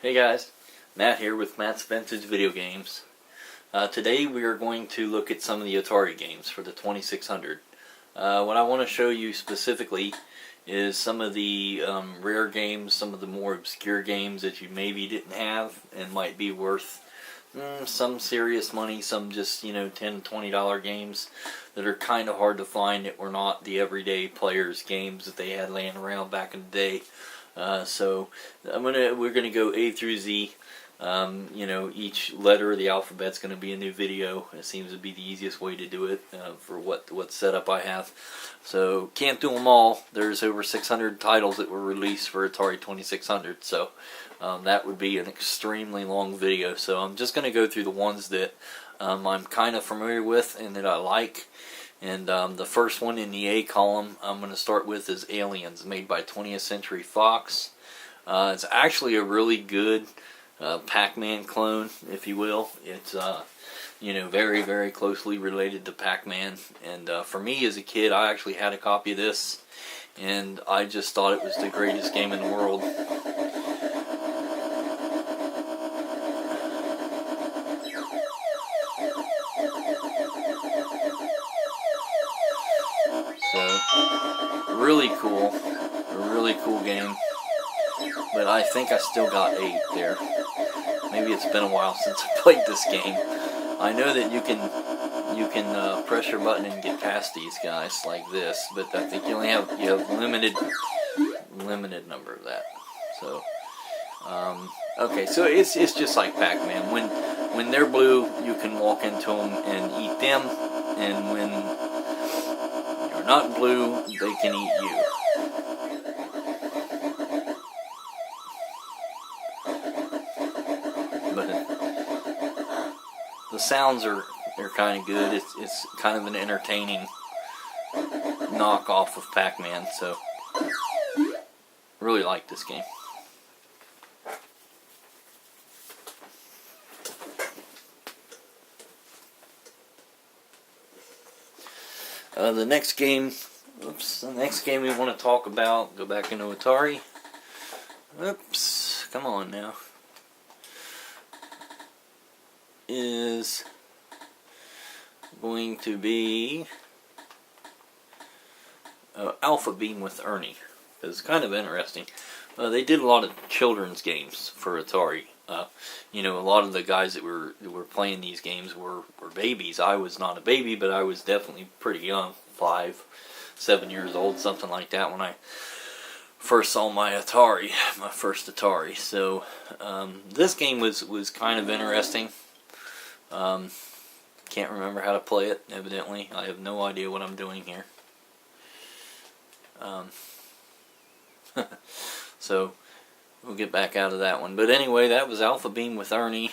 Hey guys, Matt here with Matt's Vintage Video Games. Today we are going to look at some of the Atari games for the 2600. What I want to show you specifically is some of the rare games, some of the more obscure games that you maybe didn't have and might be worth some serious money, some just, $10, $20 games that are kind of hard to find, that were not the everyday players games that they had laying around back in the day. So we're gonna go A through Z. Each letter of the alphabet's gonna be a new video. It seems to be the easiest way to do it for what setup I have. So can't do them all. There's over 600 titles that were released for Atari 2600. So that would be an extremely long video. So I'm just gonna go through the ones that I'm kind of familiar with and that I like. And the first one in the A column I'm going to start with is Aliens, made by 20th Century Fox. It's actually a really good Pac-Man clone, if you will. It's very, very closely related to Pac-Man. And for me as a kid, I actually had a copy of this, and I just thought it was the greatest game in the world. Really cool, a really cool game, but I think I still got 8 there. Maybe it's been a while since I played this game. I know that you can press your button and get past these guys like this, but I think you have limited number of that. So okay, so it's just like Pac-Man. When they're blue, you can walk into them and eat them, and when not blue, they can eat you. But the sounds are kind of good. It's kind of an entertaining knockoff of Pac-Man, so really like this game. The next game we want to talk about, go back into Atari. Oops, come on now. Is going to be Alpha Beam with Ernie. It's kind of interesting. They did a lot of children's games for Atari. A lot of the guys that were playing these games were babies. I was not a baby, but I was definitely pretty young, 5, 7 years old, something like that, when I first saw my first Atari. So this game was kind of interesting. Can't remember how to play it, evidently. I have no idea what I'm doing here. So we'll get back out of that one. But anyway, that was Alpha Beam with Ernie.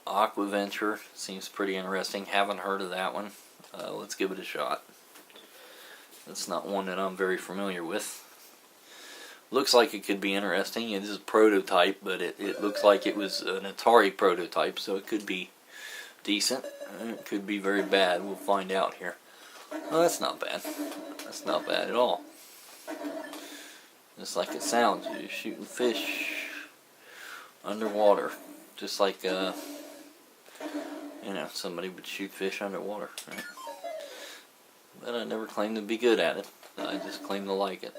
Aquaventure seems pretty interesting. Haven't heard of that one. Let's give it a shot. That's not one that I'm very familiar with. Looks like it could be interesting. It is a prototype, but it looks like it was an Atari prototype, so it could be decent. It could be very bad. We'll find out here. Oh, that's not bad. That's not bad at all. Just like it sounds. You're shooting fish underwater. Just like, somebody would shoot fish underwater, right? But I never claimed to be good at it. I just claim to like it.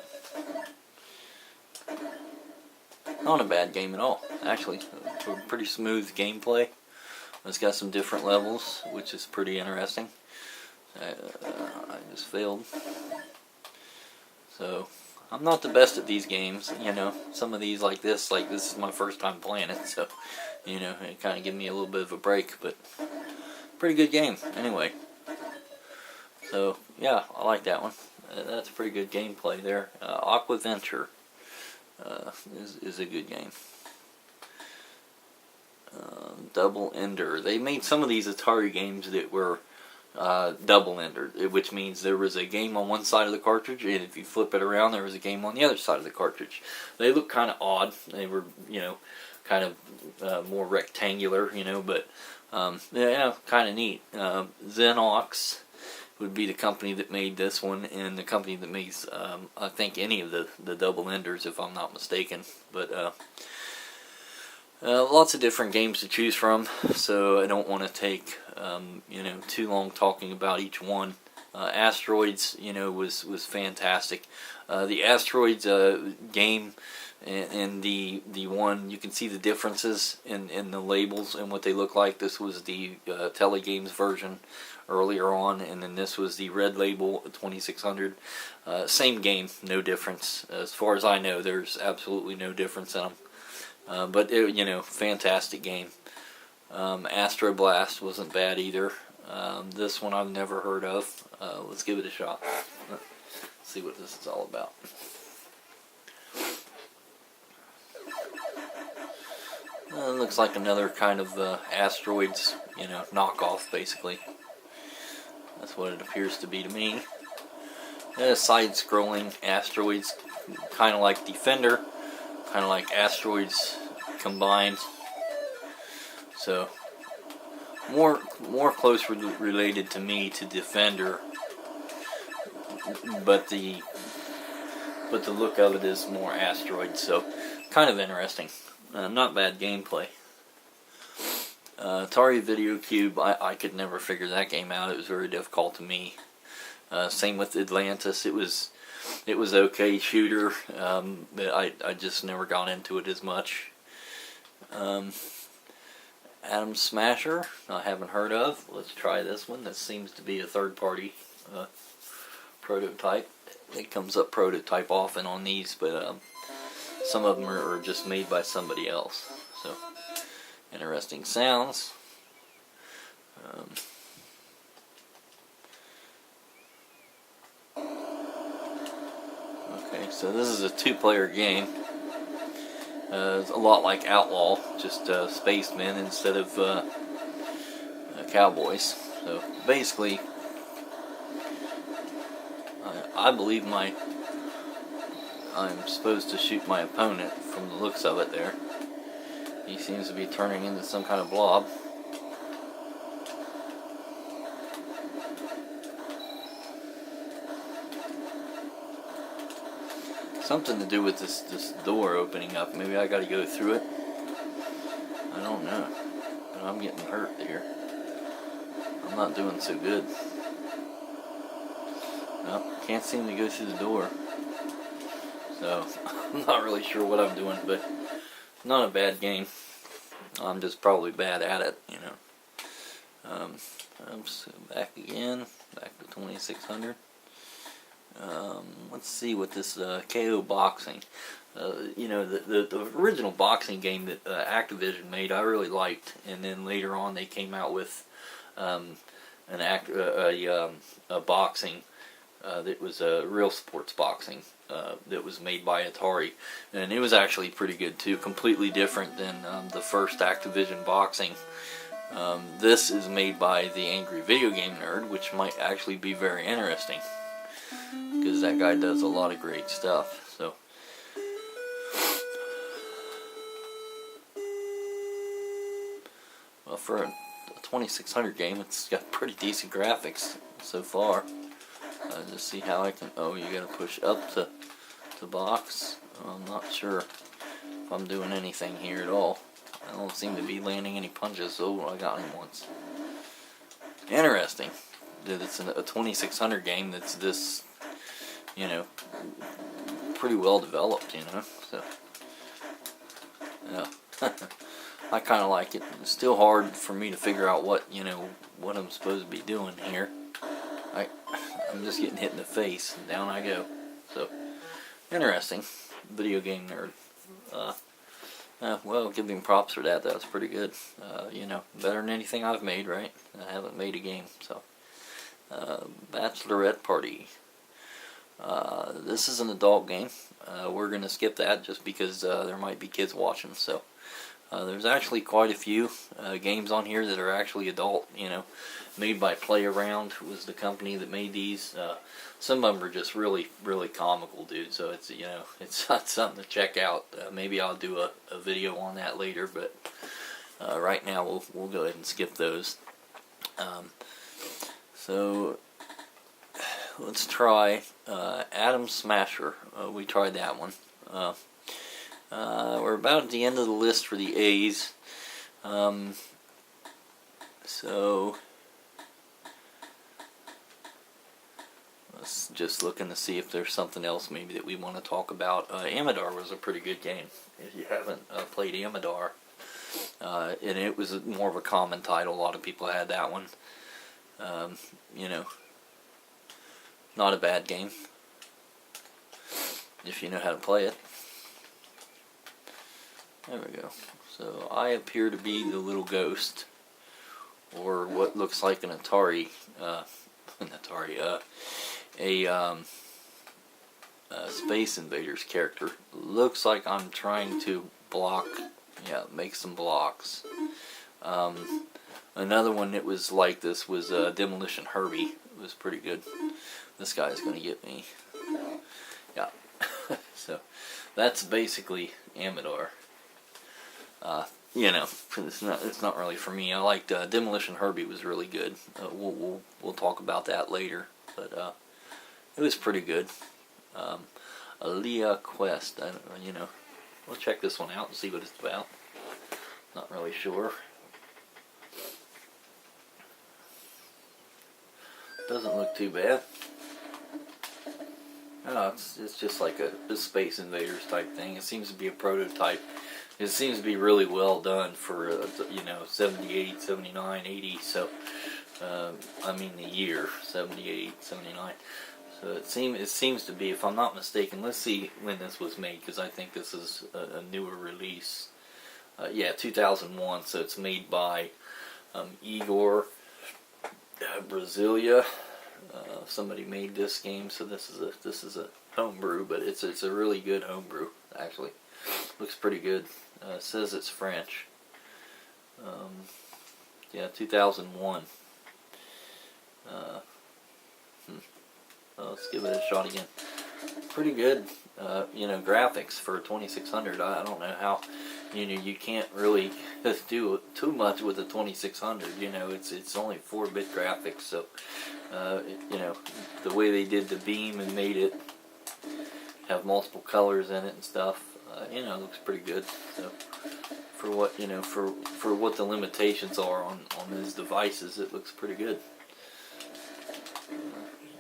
Not a bad game at all, actually. Pretty smooth gameplay. It's got some different levels, which is pretty interesting. I just failed. So, I'm not the best at these games. Some of these like this is my first time playing it, so, it kind of gives me a little bit of a break, but pretty good game, anyway. So, yeah, I like that one. That's pretty good gameplay there. Aquaventure is a good game. Double Ender. They made some of these Atari games that were double ender, which means there was a game on one side of the cartridge, and if you flip it around, there was a game on the other side of the cartridge. They look kind of odd. They were, kind of more rectangular, but yeah, kind of neat. Xenox would be the company that made this one, and the company that makes, I think, any of the double enders, if I'm not mistaken. But lots of different games to choose from, so I don't want to take too long talking about each one. Asteroids, was fantastic. The Asteroids game and the one, you can see the differences in the labels and what they look like. This was the Telegames version earlier on, and then this was the Red Label 2600. Same game, no difference. As far as I know, there's absolutely no difference in them. But fantastic game. Astro Blast wasn't bad either. This one I've never heard of. Let's give it a shot. Let's see what this is all about. It looks like another kind of Asteroids, knockoff, basically. That's what it appears to be to me. Side-scrolling Asteroids, kind of like Defender, kind of like Asteroids combined. So more closely related to me to Defender, but the look of it is more Asteroids. So kind of interesting. Not bad gameplay. Atari Video Cube, I could never figure that game out. It was very difficult to me. Same with Atlantis. It was okay shooter, but I just never got into it as much. Atom Smasher, I haven't heard of. Let's try this one. This seems to be a third-party prototype. It comes up prototype often on these, but some of them are just made by somebody else. So, interesting sounds. Okay, so this is a two-player game. It's a lot like Outlaw, just spacemen instead of cowboys. So basically, I believe I'm supposed to shoot my opponent from the looks of it there. He seems to be turning into some kind of blob. Something to do with this door opening up. Maybe I gotta go through it. I don't know. But I'm getting hurt here. I'm not doing so good. Nope, can't seem to go through the door. So, I'm not really sure what I'm doing, but not a bad game. I'm just probably bad at it, So back again, back to 2600. Let's see what this KO Boxing. The original boxing game that Activision made, I really liked, and then later on they came out with a boxing that was a real sports boxing that was made by Atari, and it was actually pretty good too. Completely different than the first Activision boxing. This is made by the Angry Video Game Nerd, which might actually be very interesting, because that guy does a lot of great stuff. So, well, for a 2600 game, it's got pretty decent graphics so far. Just see how I can. Oh, you gotta push up to box. I'm not sure if I'm doing anything here at all. I don't seem to be landing any punches. Oh, I got him once. Interesting that it's a 2600 game that's this, pretty well developed, So, yeah. I kind of like it. It's still hard for me to figure out what I'm supposed to be doing here. I'm just getting hit in the face, and down I go. So, interesting. Video Game Nerd. Well, give him props for that. That was pretty good. Better than anything I've made, right? I haven't made a game, so. Bachelorette Party. This is an adult game. We're going to skip that just because there might be kids watching, so. There's actually quite a few games on here that are actually adult, made by Play Around was the company that made these. Some of them are just really, really comical, dude, so it's, it's not something to check out. Maybe I'll do a video on that later, but right now we'll go ahead and skip those. So let's try Atom Smasher. We tried that one. We're about at the end of the list for the A's. So let's just looking to see if there's something else maybe that we want to talk about. Amadar was a pretty good game. If you haven't played Amadar, and it was more of a common title. A lot of people had that one. You know, not a bad game if you know how to play it. There we go. So I appear to be the little ghost, or what looks like an Atari, Space Invaders character. Looks like I'm trying to block, make some blocks. Another one that was like this was Demolition Herbie. It was pretty good. This guy's gonna get me. Yeah. So that's basically Amador. You know, it's not really for me. I liked Demolition Herbie was really good. We'll talk about that later, but it was pretty good. Ilia Quest. We'll check this one out and see what it's about. Not really sure. Doesn't look too bad. Oh, it's just like a Space Invaders type thing. It seems to be a prototype. It seems to be really well done for 78, 79, 80. So I mean the year 78, 79. So it seems to be, if I'm not mistaken. Let's see when this was made, because I think this is a newer release. Yeah, 2001. So it's made by Igor Brasilia. Somebody made this game, so this is a homebrew, but it's a really good homebrew actually. Looks pretty good. It says it's French. Yeah, 2001. Let's give it a shot again. Pretty good. Graphics for 2600. I don't know how. You can't really do too much with a 2600. It's only 4-bit graphics, so the way they did the beam and made it have multiple colors in it and stuff. It looks pretty good. So for what for what the limitations are on these devices, it looks pretty good.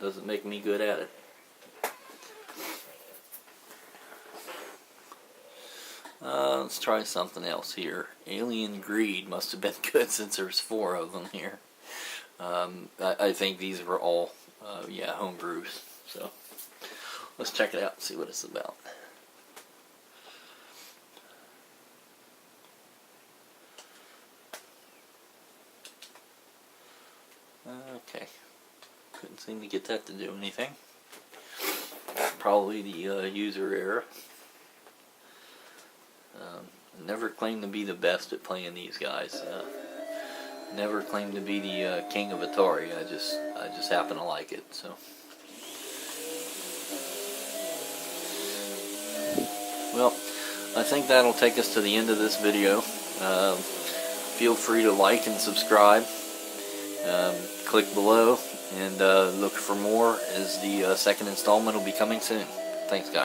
Doesn't make me good at it. Let's try something else here. Alien Greed must have been good since there's 4 of them here. I think these were all homebrews. So let's check it out and see what it's about. Okay, couldn't seem to get that to do anything. Probably the user error. Never claimed to be the best at playing these guys. Never claimed to be the king of Atari. I just happen to like it. So, well, I think that'll take us to the end of this video. Feel free to like and subscribe. Click below and look for more, as the second installment will be coming soon. Thanks, guys.